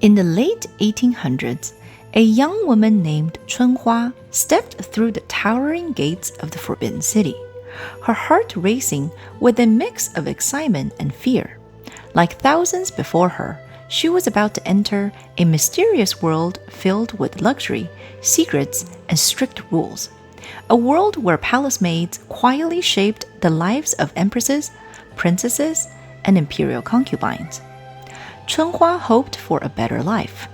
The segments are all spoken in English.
In the late 1800s, a young woman named Chunhua stepped through the towering gates of the Forbidden City, her heart racing with a mix of excitement and fear. Like thousands before her, she was about to enter a mysterious world filled with luxury, secrets, and strict rules. A world where palace maids quietly shaped the lives of empresses, princesses, and imperial concubines. Chunhua hoped for a better life,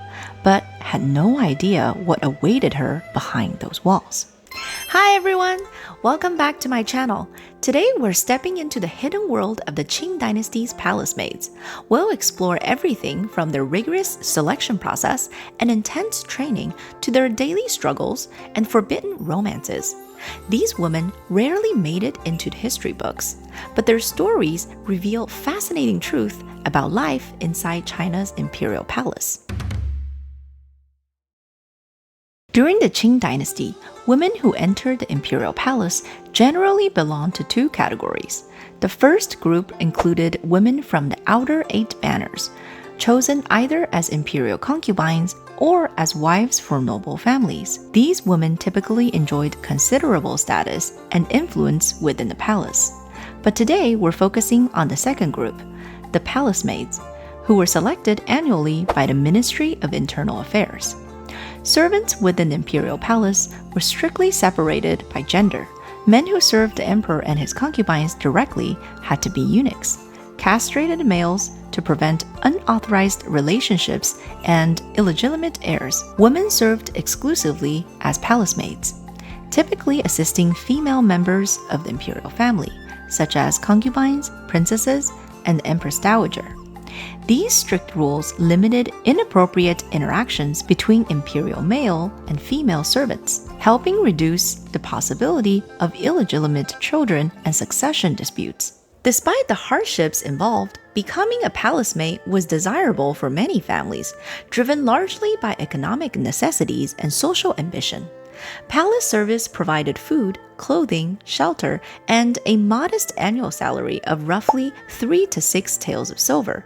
but had no idea what awaited her behind those walls. Hi everyone! Welcome back to my channel. Today we're stepping into the hidden world of the Qing Dynasty's palace maids. We'll explore everything from their rigorous selection process and intense training to their daily struggles and forbidden romances. These women rarely made it into the history books, but their stories reveal fascinating truth about life inside China's imperial palace. During the Qing dynasty, women who entered the imperial palace generally belonged to two categories. The first group included women from the outer 8 banners, chosen either as imperial concubines or as wives for noble families. These women typically enjoyed considerable status and influence within the palace. But today we're focusing on the second group, the palace maids, who were selected annually by the Ministry of Internal Affairs. Servants within the imperial palace were strictly separated by gender. Men who served the emperor and his concubines directly had to be eunuchs, castrated males to prevent unauthorized relationships and illegitimate heirs. Women served exclusively as palace maids, typically assisting female members of the imperial family, such as concubines, princesses, and the empress dowager. These strict rules limited inappropriate interactions between imperial male and female servants, helping reduce the possibility of illegitimate children and succession disputes. Despite the hardships involved, becoming a palace maid was desirable for many families, driven largely by economic necessities and social ambition. Palace service provided food, clothing, shelter, and a modest annual salary of roughly 3 to 6 taels of silver.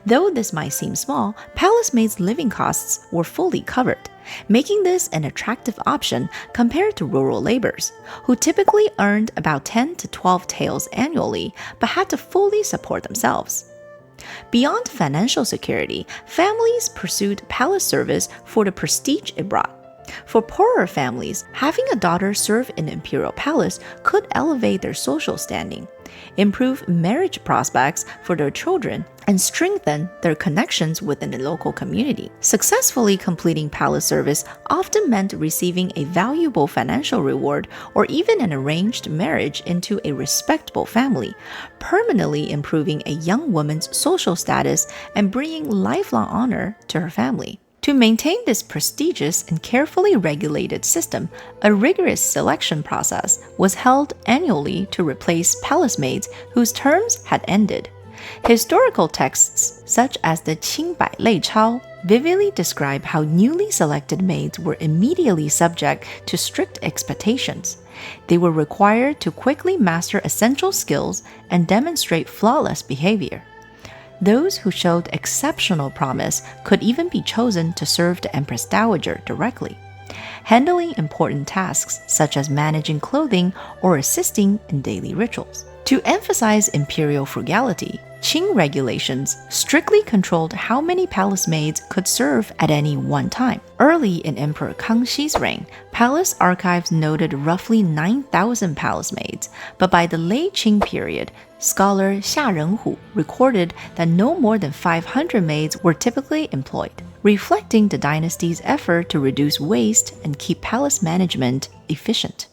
Though this might seem small, palace maids' living costs were fully covered, making this an attractive option compared to rural laborers, who typically earned about 10 to 12 taels annually but had to fully support themselves. Beyond financial security, families pursued palace service for the prestige it brought. For poorer families, having a daughter serve in the imperial palace could elevate their social standing, improve marriage prospects for their children, and strengthen their connections within the local community. Successfully completing palace service often meant receiving a valuable financial reward or even an arranged marriage into a respectable family, permanently improving a young woman's social status and bringing lifelong honor to her family. To maintain this prestigious and carefully regulated system, a rigorous selection process was held annually to replace palace maids whose terms had ended. Historical texts, such as the Qing Bai Lei Chao, vividly describe how newly selected maids were immediately subject to strict expectations. They were required to quickly master essential skills and demonstrate flawless behavior. Those who showed exceptional promise could even be chosen to serve the Empress Dowager directly, handling important tasks such as managing clothing or assisting in daily rituals. To emphasize imperial frugality, Qing regulations strictly controlled how many palace maids could serve at any one time. Early in Emperor Kangxi's reign, palace archives noted roughly 9,000 palace maids, but by the late Qing period, scholar Xia Renhu recorded that no more than 500 maids were typically employed, reflecting the dynasty's effort to reduce waste and keep palace management efficient.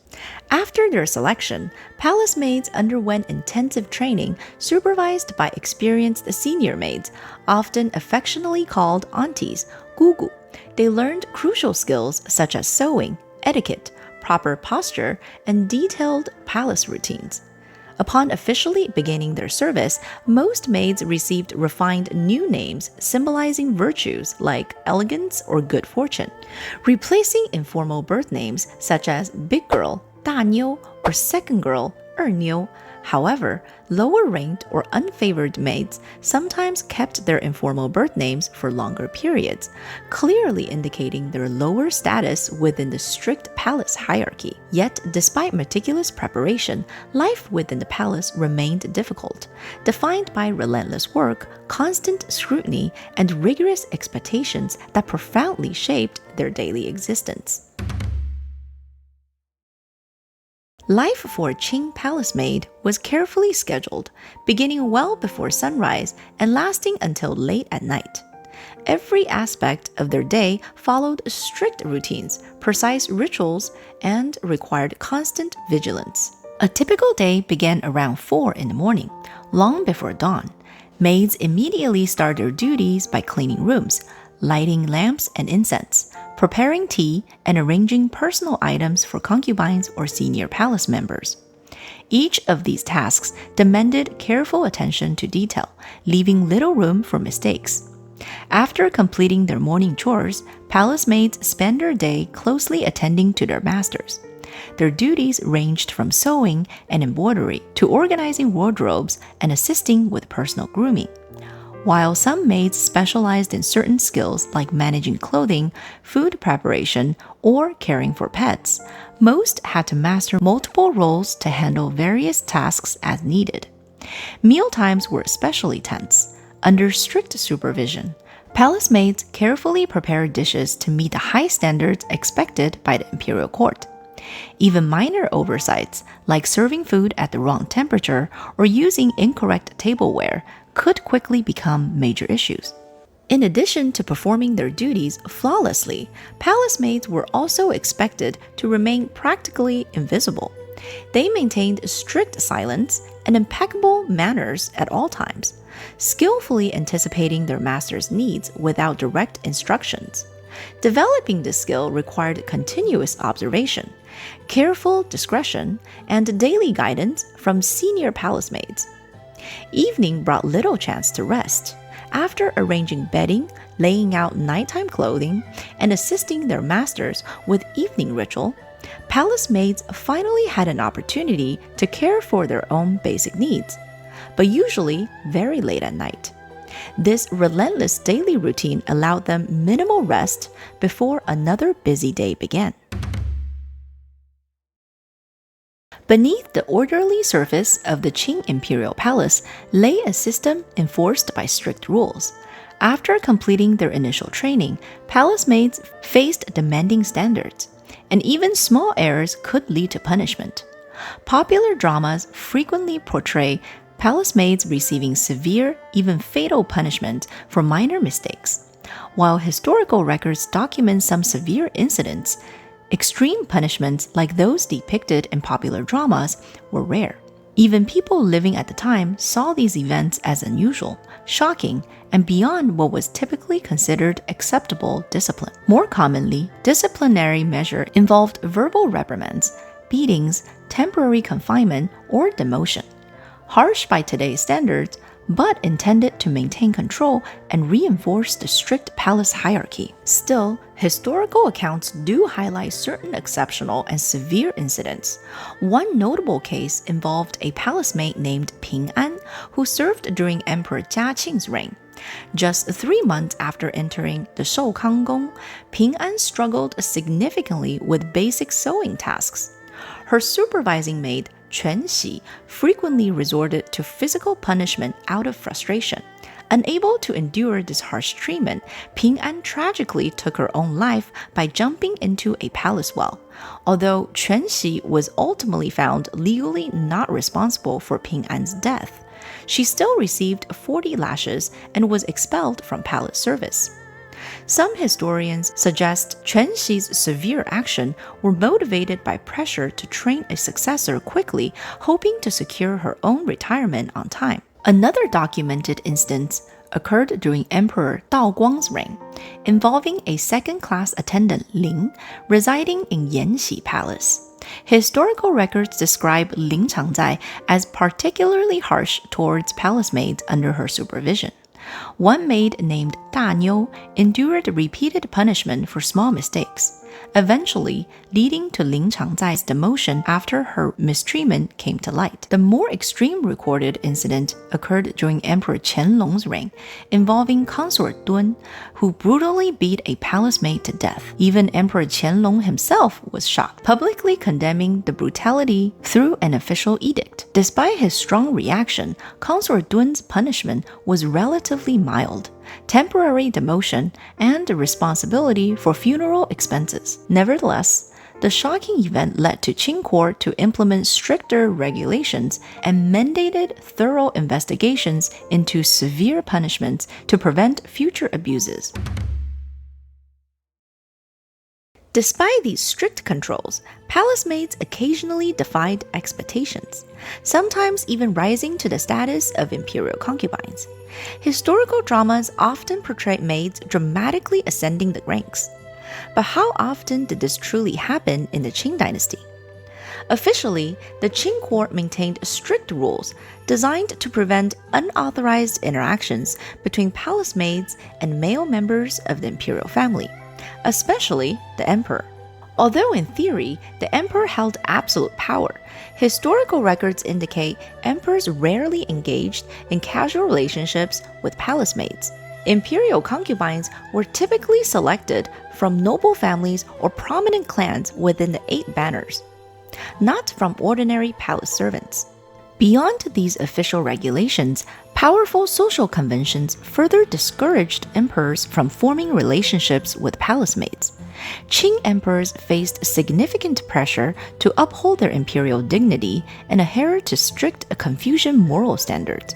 After their selection, palace maids underwent intensive training supervised by experienced senior maids, often affectionately called aunties, gugu. They learned crucial skills such as sewing, etiquette, proper posture, and detailed palace routines. Upon officially beginning their service, most maids received refined new names symbolizing virtues like elegance or good fortune, replacing informal birth names such as Big Girl, 大妞, or Second Girl, 二妞. However, lower-ranked or unfavored maids sometimes kept their informal birth names for longer periods, clearly indicating their lower status within the strict palace hierarchy. Yet, despite meticulous preparation, life within the palace remained difficult, defined by relentless work, constant scrutiny, and rigorous expectations that profoundly shaped their daily existence. Life for a Qing palace maid was carefully scheduled, beginning well before sunrise and lasting until late at night. Every aspect of their day followed strict routines, precise rituals, and required constant vigilance. A typical day began around 4 in the morning, long before dawn. Maids immediately start their duties by cleaning rooms, lighting lamps and incense, preparing tea, and arranging personal items for concubines or senior palace members. Each of these tasks demanded careful attention to detail, leaving little room for mistakes. After completing their morning chores, palace maids spend their day closely attending to their masters. Their duties ranged from sewing and embroidery to organizing wardrobes and assisting with personal grooming. While some maids specialized in certain skills like managing clothing, food preparation, or caring for pets, most had to master multiple roles to handle various tasks as needed. Mealtimes were especially tense. Under strict supervision, palace maids carefully prepared dishes to meet the high standards expected by the imperial court. Even minor oversights, like serving food at the wrong temperature or using incorrect tableware, could quickly become major issues. In addition to performing their duties flawlessly, palace maids were also expected to remain practically invisible. They maintained strict silence and impeccable manners at all times, skillfully anticipating their master's needs without direct instructions. Developing this skill required continuous observation, careful discretion, and daily guidance from senior palace maids. Evening brought little chance to rest. After arranging bedding, laying out nighttime clothing, and assisting their masters with evening ritual, palace maids finally had an opportunity to care for their own basic needs, but usually very late at night. This relentless daily routine allowed them minimal rest before another busy day began. Beneath the orderly surface of the Qing imperial palace lay a system enforced by strict rules. After completing their initial training, palace maids faced demanding standards, and even small errors could lead to punishment. Popular dramas frequently portray palace maids receiving severe, even fatal punishment for minor mistakes. While historical records document some severe incidents, extreme punishments like those depicted in popular dramas were rare. Even people living at the time saw these events as unusual, shocking, and beyond what was typically considered acceptable discipline. More commonly, disciplinary measure involved verbal reprimands, beatings, temporary confinement, or demotion. Harsh by today's standards, but intended to maintain control and reinforce the strict palace hierarchy. Still, historical accounts do highlight certain exceptional and severe incidents. One notable case involved a palace maid named Ping An, who served during Emperor Jia Qing's reign. Just 3 months after entering the Shoukang Gong, Ping An struggled significantly with basic sewing tasks. Her supervising maid, Quan Xi, frequently resorted to physical punishment out of frustration. Unable to endure this harsh treatment, Ping An tragically took her own life by jumping into a palace well. Although Quan Xi was ultimately found legally not responsible for Ping An's death, she still received 40 lashes and was expelled from palace service. Some historians suggest Quan Xi's severe action were motivated by pressure to train a successor quickly, hoping to secure her own retirement on time. Another documented instance occurred during Emperor Dao Guang's reign, involving a second-class attendant Ling residing in Yanxi Palace. Historical records describe Ling Changzai as particularly harsh towards palace maids under her supervision. One maid named Da Niu endured repeated punishment for small mistakes. eventually leading to Lin Changzai's demotion after her mistreatment came to light. The more extreme recorded incident occurred during Emperor Qianlong's reign, involving consort Dun, who brutally beat a palace maid to death. Even Emperor Qianlong himself was shocked, publicly condemning the brutality through an official edict. Despite his strong reaction, consort Dun's punishment was relatively mild: temporary demotion and the responsibility for funeral expenses. Nevertheless, the shocking event led to Qing court to implement stricter regulations and mandated thorough investigations into severe punishments to prevent future abuses. Despite these strict controls, palace maids occasionally defied expectations, sometimes even rising to the status of imperial concubines. Historical dramas often portray maids dramatically ascending the ranks. But how often did this truly happen in the Qing dynasty? Officially, the Qing court maintained strict rules designed to prevent unauthorized interactions between palace maids and male members of the imperial family, especially the emperor. Although in theory, the emperor held absolute power, historical records indicate emperors rarely engaged in casual relationships with palace maids. Imperial concubines were typically selected from noble families or prominent clans within the 8 banners, not from ordinary palace servants. Beyond these official regulations, powerful social conventions further discouraged emperors from forming relationships with palace maids. Qing emperors faced significant pressure to uphold their imperial dignity and adhere to strict Confucian moral standards,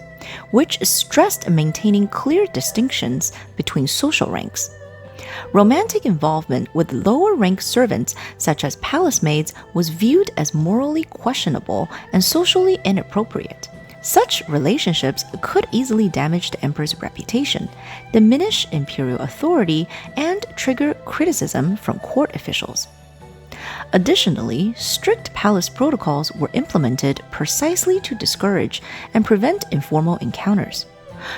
which stressed maintaining clear distinctions between social ranks. Romantic involvement with lower-rank servants, such as palace maids, was viewed as morally questionable and socially inappropriate. Such relationships could easily damage the emperor's reputation, diminish imperial authority, and trigger criticism from court officials. Additionally, strict palace protocols were implemented precisely to discourage and prevent informal encounters.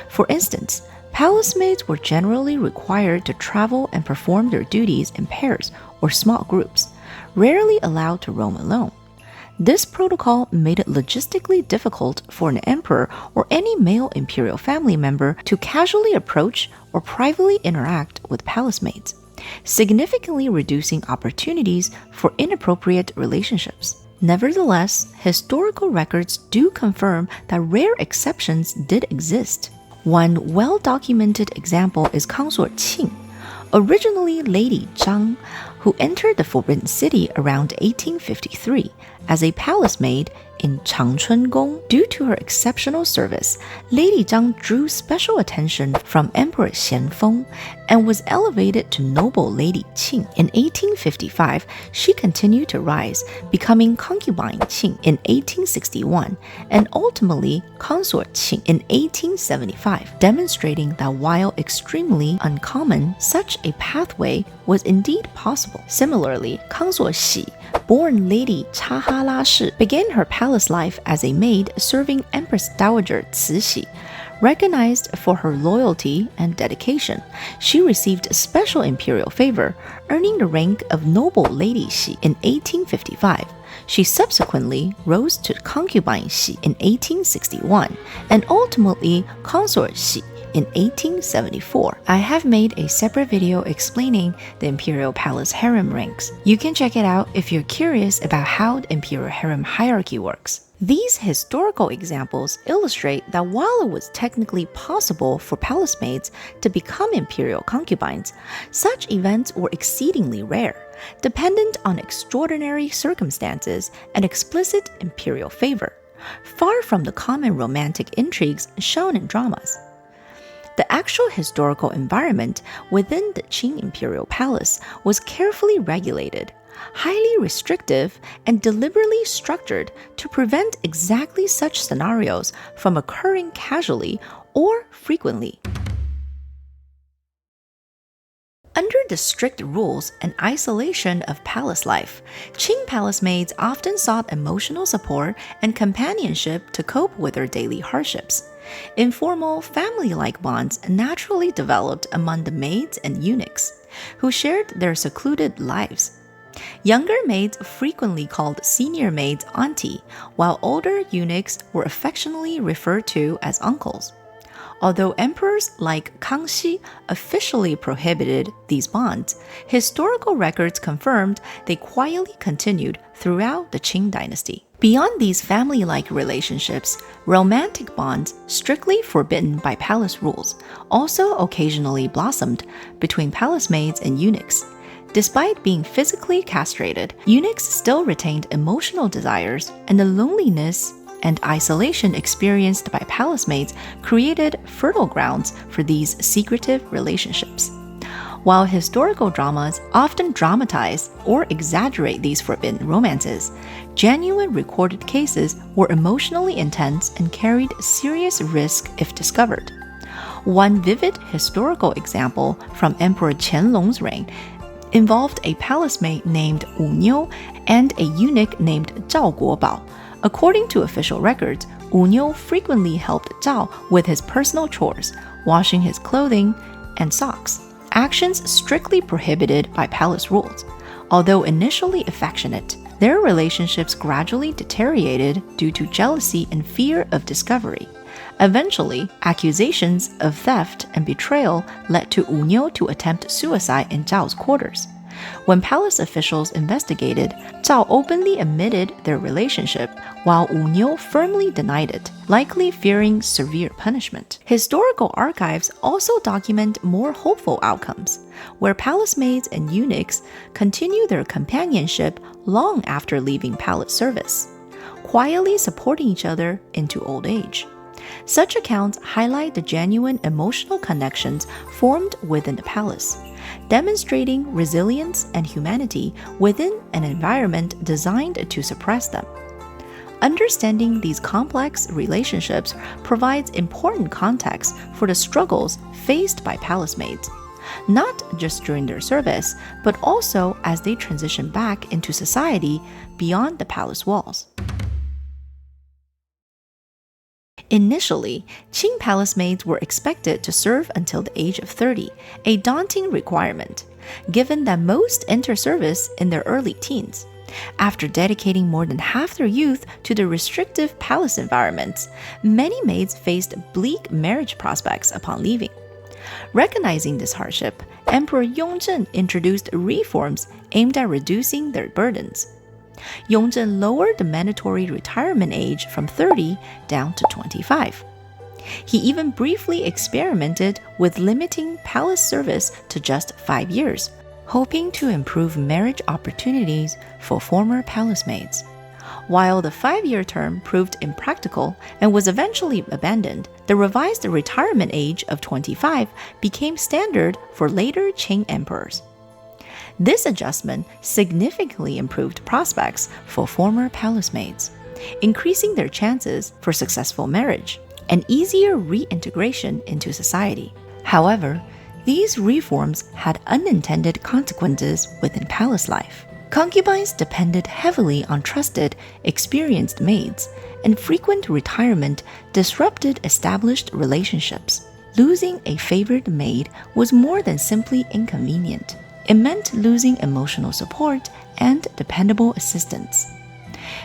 For instance, palace maids were generally required to travel and perform their duties in pairs or small groups, rarely allowed to roam alone. This protocol made it logistically difficult for an emperor or any male imperial family member to casually approach or privately interact with palace maids, significantly reducing opportunities for inappropriate relationships. Nevertheless, historical records do confirm that rare exceptions did exist. One well-documented example is consort Qing, originally Lady Zhang, who entered the Forbidden City around 1853 as a palace maid in Changchun Gong. Due to her exceptional service, Lady Zhang drew special attention from Emperor Xianfeng and was elevated to noble Lady Qing. In 1855, she continued to rise, becoming concubine Qing in 1861 and ultimately consort Qing in 1875, demonstrating that while extremely uncommon, such a pathway was indeed possible. Similarly, consort Xi, born Lady Chahala Shi, began her palace life as a maid serving Empress Dowager Cixi. Recognized for her loyalty and dedication, she received special imperial favor, earning the rank of noble Lady Xi in 1855. She subsequently rose to concubine Xi in 1861 and ultimately consort Xi in 1874. I have made a separate video explaining the imperial palace harem ranks. You can check it out if you're curious about how the imperial harem hierarchy works. These historical examples illustrate that while it was technically possible for palace maids to become imperial concubines, such events were exceedingly rare, dependent on extraordinary circumstances and explicit imperial favor, far from the common romantic intrigues shown in dramas. The actual historical environment within the Qing imperial palace was carefully regulated, highly restrictive, and deliberately structured to prevent exactly such scenarios from occurring casually or frequently. Under the strict rules and isolation of palace life, Qing palace maids often sought emotional support and companionship to cope with their daily hardships. Informal, family-like bonds naturally developed among the maids and eunuchs, who shared their secluded lives. Younger maids frequently called senior maids auntie, while older eunuchs were affectionately referred to as uncles. Although emperors like Kangxi officially prohibited these bonds, historical records confirmed they quietly continued throughout the Qing dynasty. Beyond these family-like relationships, romantic bonds, strictly forbidden by palace rules, also occasionally blossomed between palace maids and eunuchs. Despite being physically castrated, eunuchs still retained emotional desires, and the loneliness and isolation experienced by palace maids created fertile grounds for these secretive relationships. While historical dramas often dramatize or exaggerate these forbidden romances, genuine recorded cases were emotionally intense and carried serious risk if discovered. One vivid historical example from Emperor Qianlong's reign involved a palace maid named Wu Niu and a eunuch named Zhao Guobao. According to official records, Wu Niu frequently helped Zhao with his personal chores, washing his clothing and socks, actions strictly prohibited by palace rules. Although initially affectionate, their relationships gradually deteriorated due to jealousy and fear of discovery. Eventually, accusations of theft and betrayal led to Wu Niu to attempt suicide in Zhao's quarters. When palace officials investigated, Zhao openly admitted their relationship, while Wu Niu firmly denied it, likely fearing severe punishment. Historical archives also document more hopeful outcomes, where palace maids and eunuchs continue their companionship long after leaving palace service, quietly supporting each other into old age. Such accounts highlight the genuine emotional connections formed within the palace, demonstrating resilience and humanity within an environment designed to suppress them. Understanding these complex relationships provides important context for the struggles faced by palace maids, not just during their service, but also as they transition back into society beyond the palace walls. Initially, Qing palace maids were expected to serve until the age of 30, a daunting requirement, given that most enter service in their early teens. After dedicating more than half their youth to the restrictive palace environments, many maids faced bleak marriage prospects upon leaving. Recognizing this hardship, Emperor Yongzheng introduced reforms aimed at reducing their burdens. Yongzheng lowered the mandatory retirement age from 30 down to 25. He even briefly experimented with limiting palace service to just 5 years, hoping to improve marriage opportunities for former palace maids. While the 5-year term proved impractical and was eventually abandoned, the revised retirement age of 25 became standard for later Qing emperors. This adjustment significantly improved prospects for former palace maids, increasing their chances for successful marriage and easier reintegration into society. However, these reforms had unintended consequences within palace life. Concubines depended heavily on trusted, experienced maids, and frequent retirement disrupted established relationships. Losing a favored maid was more than simply inconvenient. It meant losing emotional support and dependable assistance.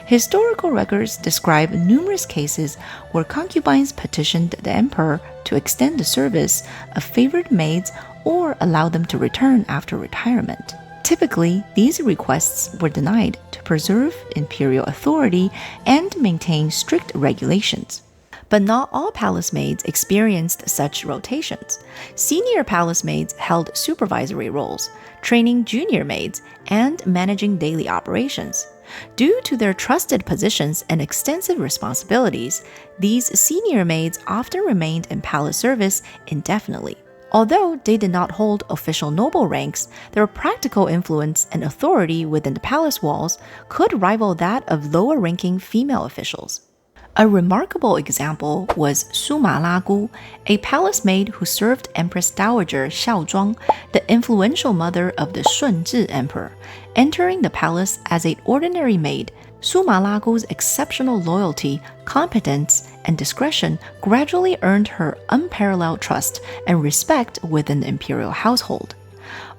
Historical records describe numerous cases where concubines petitioned the emperor to extend the service of favored maids or allow them to return after retirement. Typically, these requests were denied to preserve imperial authority and maintain strict regulations. But not all palace maids experienced such rotations. Senior palace maids held supervisory roles, training junior maids and managing daily operations. Due to their trusted positions and extensive responsibilities, these senior maids often remained in palace service indefinitely. Although they did not hold official noble ranks, their practical influence and authority within the palace walls could rival that of lower-ranking female officials. A remarkable example was Suma Lagu, a palace maid who served Empress Dowager Xiaozhuang, the influential mother of the Shunzhi Emperor. Entering the palace as an ordinary maid, Suma Lagu's exceptional loyalty, competence, and discretion gradually earned her unparalleled trust and respect within the imperial household.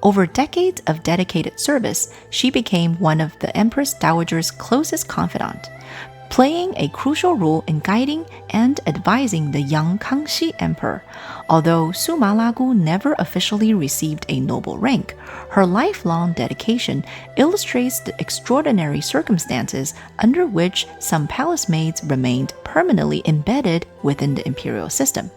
Over decades of dedicated service, she became one of the Empress Dowager's closest confidant, playing a crucial role in guiding and advising the young Kangxi Emperor. Although Suma Lagu never officially received a noble rank, her lifelong dedication illustrates the extraordinary circumstances under which some palace maids remained permanently embedded within the imperial system.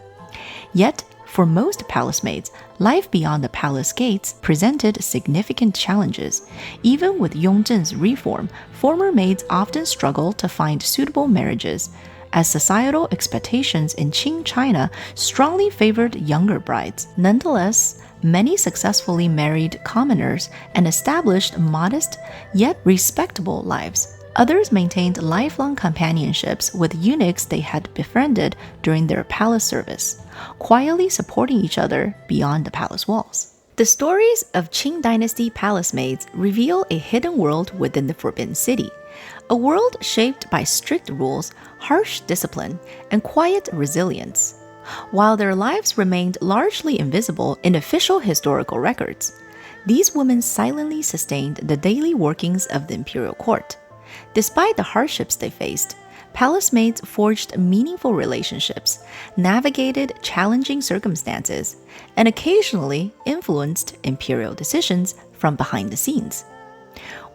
Yet, for most palace maids, life beyond the palace gates presented significant challenges. Even with Yongzhen's reform, former maids often struggled to find suitable marriages, as societal expectations in Qing China strongly favored younger brides. Nonetheless, many successfully married commoners and established modest yet respectable lives. Others maintained lifelong companionships with eunuchs they had befriended during their palace service, quietly supporting each other beyond the palace walls. The stories of Qing Dynasty palace maids reveal a hidden world within the Forbidden City, a world shaped by strict rules, harsh discipline, and quiet resilience. While their lives remained largely invisible in official historical records, these women silently sustained the daily workings of the imperial court. Despite the hardships they faced, palace maids forged meaningful relationships, navigated challenging circumstances, and occasionally influenced imperial decisions from behind the scenes.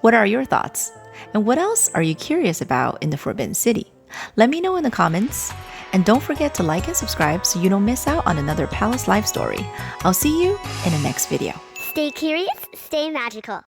What are your thoughts? And what else are you curious about in the Forbidden City? Let me know in the comments. And don't forget to like and subscribe so you don't miss out on another palace life story. I'll see you in the next video. Stay curious, stay magical.